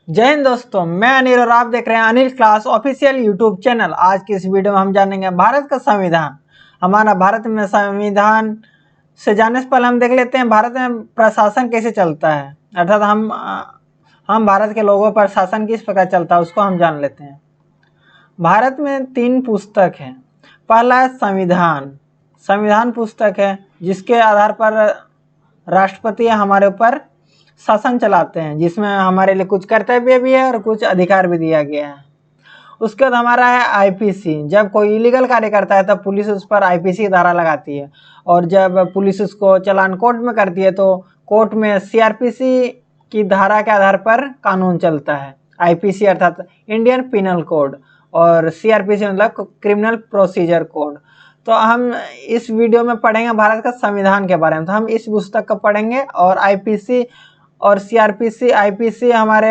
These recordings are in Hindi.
जय हिंद दोस्तों, मैं अनिल और आप देख रहे हैं Anil class official YouTube channel. आज की इस वीडियो में हम जानेंगे भारत का संविधान। हमारा भारत में संविधान से जानने से पहले हम देख लेते हैं भारत में प्रशासन कैसे चलता है, अर्थात हम भारत के लोगों पर शासन किस प्रकार चलता है उसको हम जान लेते हैं। भारत में 3 पुस्तक हैं। पहला है संविधान। संविधान पुस्तक है जिसके आधार पर राष्ट्रपति हमारे ऊपर शासन चलाते हैं, जिसमें हमारे लिए कुछ कर्तव्य भी है और कुछ अधिकार भी दिया गया है। उसके बाद हमारा है आईपीसी। जब कोई इलीगल कार्य करता है तब पुलिस उस पर आईपीसी धारा लगाती है, और जब पुलिस उसको चालान कोर्ट में करती है तो कोर्ट में सीआरपीसी की धारा के आधार पर कानून चलता है। आईपीसी अर्थात इंडियन पिनल कोड और सीआरपीसी मतलब क्रिमिनल प्रोसीजर कोड। तो हम इस वीडियो में पढ़ेंगे भारत का संविधान के बारे में। तो हम इस पुस्तक को पढ़ेंगे और आईपीसी और सीआरपीसी, आईपीसी हमारे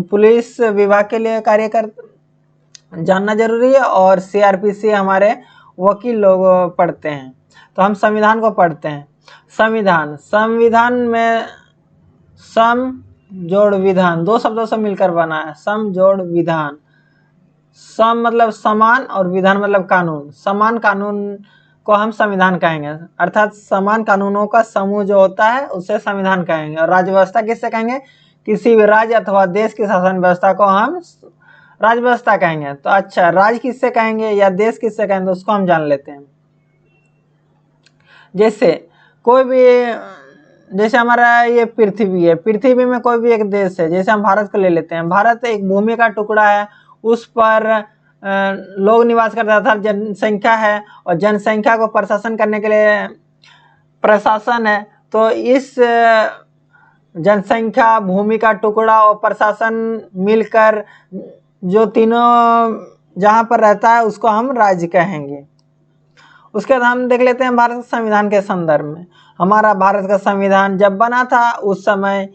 पुलिस विभाग के लिए कार्य कर जानना जरूरी है, और सीआरपीसी हमारे वकील लोग पढ़ते हैं। तो हम संविधान को पढ़ते हैं। संविधान में सम जोड़ विधान 2 शब्दों से मिलकर बना है। सम जोड़ विधान। सम मतलब समान और विधान मतलब कानून। समान कानून को हम संविधान कहेंगे, अर्थात समान कानूनों का समूह जो होता है उसे संविधान कहेंगे। और राज्य व्यवस्था किससे कहेंगे? किसी भी राज्य अथवा देश की शासन व्यवस्था को हम राज्य व्यवस्था कहेंगे। तो अच्छा, राज्य किससे कहेंगे या देश किससे कहेंगे तो उसको हम जान लेते हैं। जैसे कोई भी, जैसे हमारा ये पृथ्वी है, पृथ्वी में कोई भी एक देश है, जैसे हम भारत को ले लेते हैं। भारत एक भूमि का टुकड़ा है, उस पर लोग निवास करते हैं, अर्थात जनसंख्या है, और जनसंख्या को प्रशासन करने के लिए प्रशासन है। तो इस जनसंख्या, भूमि का टुकड़ा और प्रशासन मिलकर जो तीनों जहाँ पर रहता है उसको हम राज्य कहेंगे। उसके बाद हम देख लेते हैं भारत के संविधान के संदर्भ में। हमारा भारत का संविधान जब बना था उस समय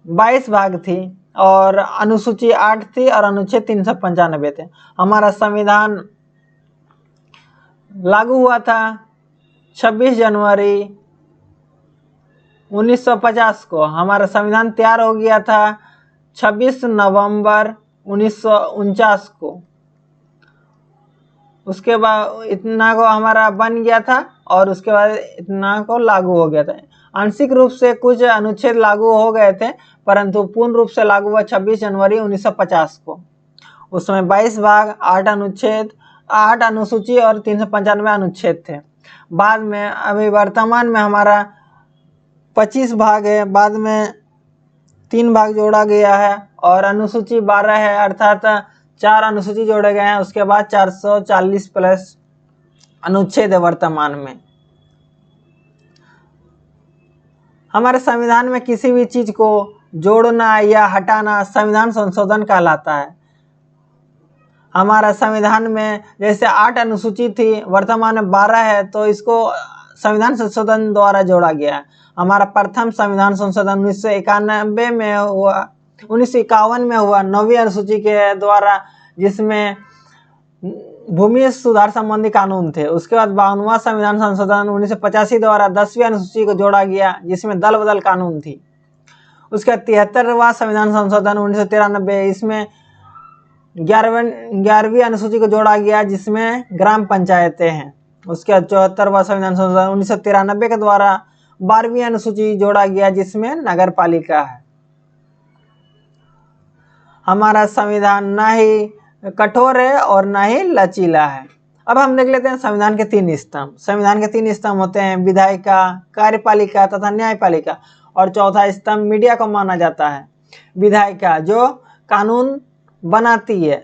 22 भाग थी और अनुसूची 8 थी और अनुच्छेद 395 थे। हमारा संविधान लागू हुआ था 26 जनवरी 1950 को। हमारा संविधान तैयार हो गया था 26 नवंबर 1949 को। उसके बाद इतना को हमारा बन गया था और उसके बाद इतना को लागू हो गया था। आंशिक रूप से कुछ अनुच्छेद लागू हो गए थे, परंतु पूर्ण रूप से लागू हुआ 26 जनवरी 1950 को। उस समय 22 भाग, 8 अनुच्छेद, 8 अनुसूची और 395 अनुच्छेद थे। बाद में अभी वर्तमान में हमारा 25 भाग है, बाद में 3 भाग जोड़ा गया है और अनुसूची 12 है, अर्थात 4 अनुसूची जोड़े गए हैं। उसके बाद 440 प्लस अनुच्छेद है वर्तमान में। हमारे संविधान में किसी भी चीज को जोड़ना या हटाना संविधान संशोधन कहलाता है। हमारा संविधान में जैसे 8 अनुसूची थी, वर्तमान में 12 है, तो इसको संविधान संशोधन द्वारा जोड़ा गया है। हमारा प्रथम संविधान संशोधन 1991 में हुआ, 1951 में हुआ 9वीं अनुसूची के द्वारा, जिसमें भूमि सुधार संबंधी कानून थे। उसके बाद 52वां संविधान संशोधन 1985 द्वारा 10वीं अनुसूची को जोड़ा गया, जिसमें दल बदल कानून थी। उसके बाद 73वां संविधान संशोधन 1993, इसमें 11वीं अनुसूची को जोड़ा गया, जिसमें ग्राम पंचायतें हैं। उसके बाद 74वां संविधान संशोधन 1993 के द्वारा 12वीं अनुसूची जोड़ा गया, जिसमें नगर पालिका है। हमारा संविधान ना ही कठोर है और ना ही लचीला है। अब हम देख लेते हैं संविधान के 3 स्तंभ। संविधान के 3 स्तंभ होते हैं, विधायिका, कार्यपालिका तथा न्यायपालिका। और चौथा स्तंभ मीडिया को माना जाता है। विधायिका जो कानून बनाती है,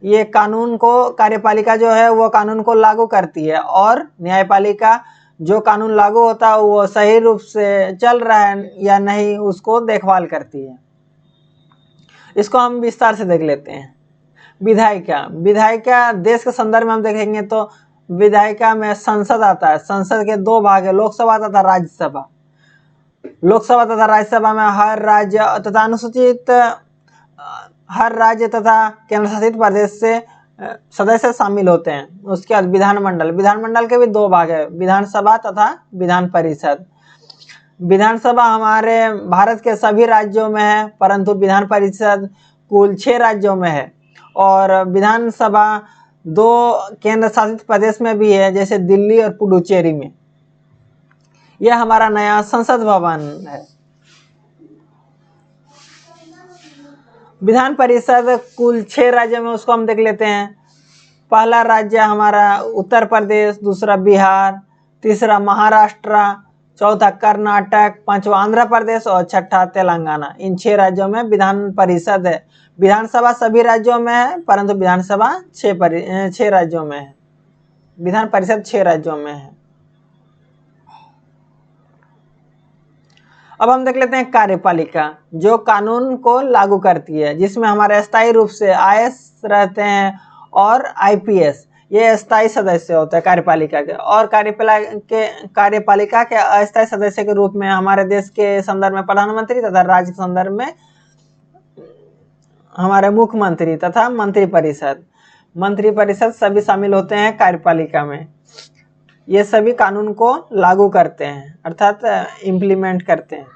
ये कानून को, कार्यपालिका जो है वो कानून को लागू करती है, और न्यायपालिका जो कानून लागू होता है वो सही रूप से चल रहा है या नहीं उसको देखभाल करती है। इसको हम विस्तार से देख लेते हैं। विधायिका देश के संदर्भ में हम देखेंगे तो विधायिका में संसद आता है। संसद के 2 भाग है, लोकसभा तथा राज्यसभा। लोकसभा तथा राज्यसभा में हर राज्य तथा अनुसूचित हर राज्य तथा केंद्र शासित प्रदेश से सदस्य शामिल होते हैं। उसके बाद विधानमंडल के भी 2 भाग है, विधानसभा तथा विधान परिषद। विधानसभा हमारे भारत के सभी राज्यों में है, परंतु विधान परिषद कुल 6 राज्यों में है। और विधानसभा 2 केंद्र शासित प्रदेश में भी है, जैसे दिल्ली और पुडुचेरी में। यह हमारा नया संसद भवन है। विधान परिषद कुल 6 राज्यों में, उसको हम देख लेते हैं। पहला राज्य हमारा उत्तर प्रदेश, दूसरा बिहार, तीसरा महाराष्ट्र, चौथा कर्नाटक, पांचवा आंध्र प्रदेश और छठा तेलंगाना। इन 6 राज्यों में विधान परिषद है। विधानसभा सभी राज्यों में है, परंतु विधानसभा 6 राज्यों में है। विधान परिषद 6 राज्यों में है। अब हम देख लेते हैं कार्यपालिका, जो कानून को लागू करती है, जिसमें हमारे स्थायी रूप से आईएएस रहते हैं और आईपीएस, ये स्थायी सदस्य होते हैं कार्यपालिका के। और कार्यपालिका के अस्थायी सदस्य के रूप में हमारे देश के संदर्भ में प्रधानमंत्री तथा राज्य के संदर्भ में हमारे मुख्यमंत्री तथा मंत्रिपरिषद सभी शामिल होते हैं कार्यपालिका में। ये सभी कानून को लागू करते हैं, अर्थात इम्प्लीमेंट करते हैं।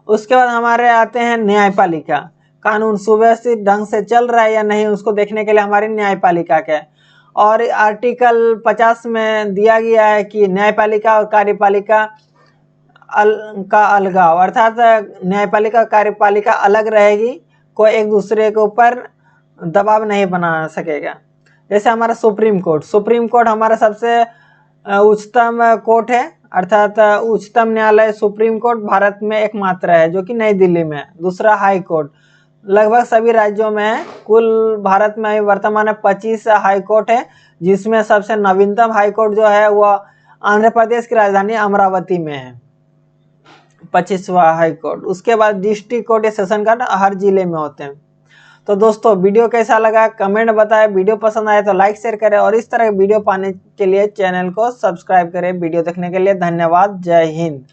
उसके बाद हमारे आते हैं न्यायपालिका। कानून सुव्यवस्थित ढंग से चल रहा है या नहीं, उसको देखने के लिए हमारी न्यायपालिका के। और आर्टिकल 50 में दिया गया है कि न्यायपालिका और कार्यपालिका का अलगाव, अर्थात न्यायपालिका और कार्यपालिका अलग रहेगी, कोई एक दूसरे के ऊपर दबाव नहीं बना सकेगा। जैसे हमारा सुप्रीम कोर्ट हमारा सबसे उच्चतम कोर्ट है, अर्थात उच्चतम न्यायालय सुप्रीम कोर्ट भारत में एकमात्र है, जो कि नई दिल्ली में है। दूसरा हाई कोर्ट लगभग सभी राज्यों में है। कुल भारत में वर्तमान में 25 हाई कोर्ट है, जिसमें सबसे नवीनतम हाई कोर्ट जो है वह आंध्र प्रदेश की राजधानी अमरावती में है, 25वां हाई कोर्ट। उसके बाद डिस्ट्रिक्ट कोर्ट या सेशन कोर्ट हर जिले में होते हैं। तो दोस्तों, वीडियो कैसा लगा कमेंट बताएं। वीडियो पसंद आए तो लाइक शेयर करें और इस तरह के वीडियो पाने के लिए चैनल को सब्सक्राइब करें। वीडियो देखने के लिए धन्यवाद। जय हिंद।